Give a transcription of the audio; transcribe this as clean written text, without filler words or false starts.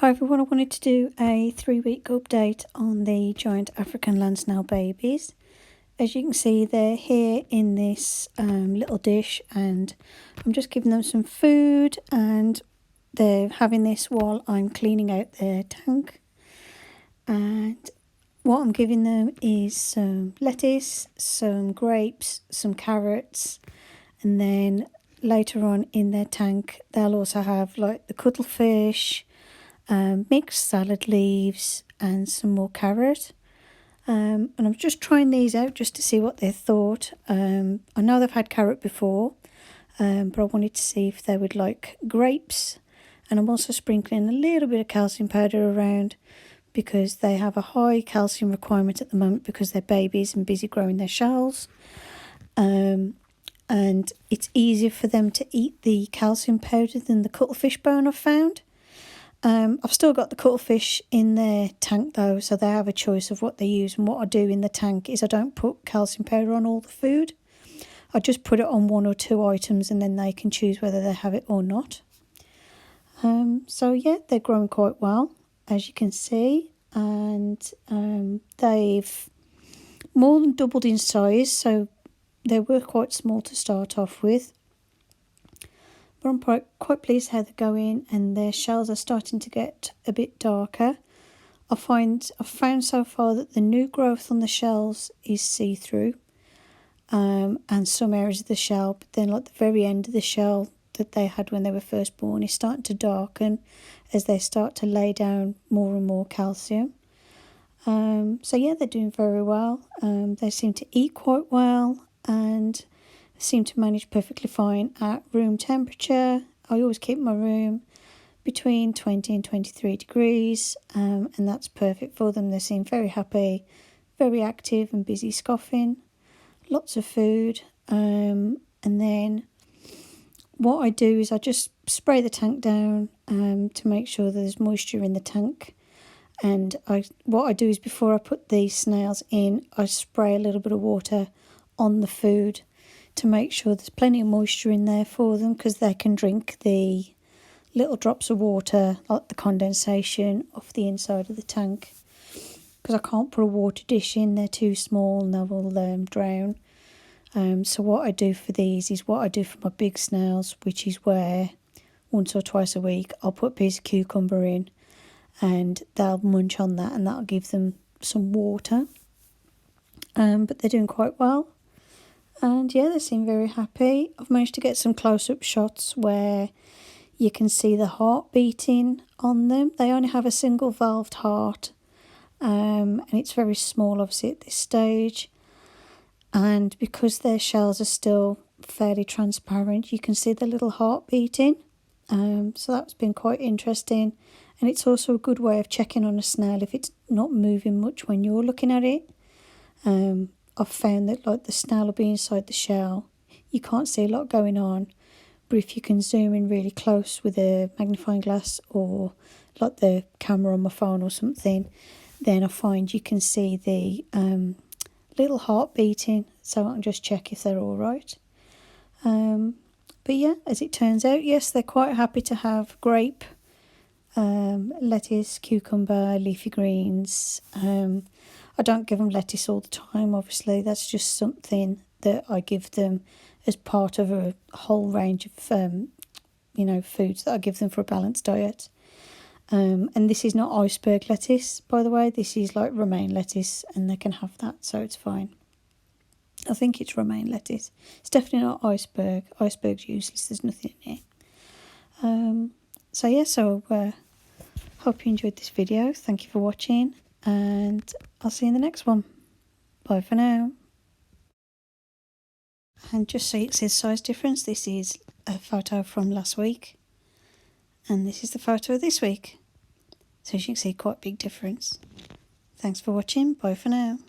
Hi everyone, I wanted to do a 3-week update on the giant African land snail babies. As you can see, they're here in this little dish, and I'm just giving them some food, and they're having this while I'm cleaning out their tank. And what I'm giving them is some lettuce, some grapes, some carrots, and then later on in their tank they'll also have like the cuttlefish, mixed salad leaves and some more carrot. And I'm just trying these out just to see what they thought. I know they've had carrot before, but I wanted to see if they would like grapes. And I'm also sprinkling a little bit of calcium powder around because they have a high calcium requirement at the moment because they're babies and busy growing their shells. And it's easier for them to eat the calcium powder than the cuttlefish bone I've found. I've still got the cuttlefish in their tank though, so they have a choice of what they use. And what I do in the tank is I don't put calcium powder on all the food. I just put it on 1 or 2 items and then they can choose whether they have it or not. So yeah, they're growing quite well, as you can see. And they've more than doubled in size, so they were quite small to start off with. But I'm quite pleased how they're going, and their shells are starting to get a bit darker. I've found so far that the new growth on the shells is see-through, and some areas of the shell, but then like the very end of the shell that they had when they were first born is starting to darken as they start to lay down more and more calcium. So yeah, they're doing very well. They seem to eat quite well and seem to manage perfectly fine at room temperature. I always keep my room between 20 and 23 degrees, and that's perfect for them. They seem very happy, very active and busy scoffing, lots of food. And then what I do is I just spray the tank down to make sure there's moisture in the tank. And what I do is before I put the snails in, I spray a little bit of water on the food to make sure there's plenty of moisture in there for them, because they can drink the little drops of water, like the condensation off the inside of the tank. Because I can't put a water dish in, they're too small and they will drown. So what I do for these is what I do for my big snails, which is where once or twice a week I'll put a piece of cucumber in and they'll munch on that, and that'll give them some water. But they're doing quite well. And yeah, they seem very happy. I've managed to get some close-up shots where you can see the heart beating on them. They only have a single valved heart, and it's very small obviously at this stage. And because their shells are still fairly transparent, you can see the little heart beating. So that's been quite interesting. And it's also a good way of checking on a snail if it's not moving much when you're looking at it. I've found that like the snail will be inside the shell, you can't see a lot going on, but if you can zoom in really close with a magnifying glass or like the camera on my phone or something, then I find you can see the little heart beating, so I can just check if they're all right. But yeah, as it turns out, yes, they're quite happy to have grape, lettuce, cucumber, leafy greens. I don't give them lettuce all the time, obviously. That's just something that I give them as part of a whole range of, foods that I give them for a balanced diet. And this is not iceberg lettuce, by the way. This is like romaine lettuce, and they can have that, so it's fine. I think it's romaine lettuce. It's definitely not iceberg. Iceberg's useless. There's nothing in it. So hope you enjoyed this video. Thank you for watching, and I'll see you in the next one. Bye for now. And just so you can see the size difference, this is a photo from last week, and this is the photo of this week. So as you can see, quite a big difference. Thanks for watching. Bye for now.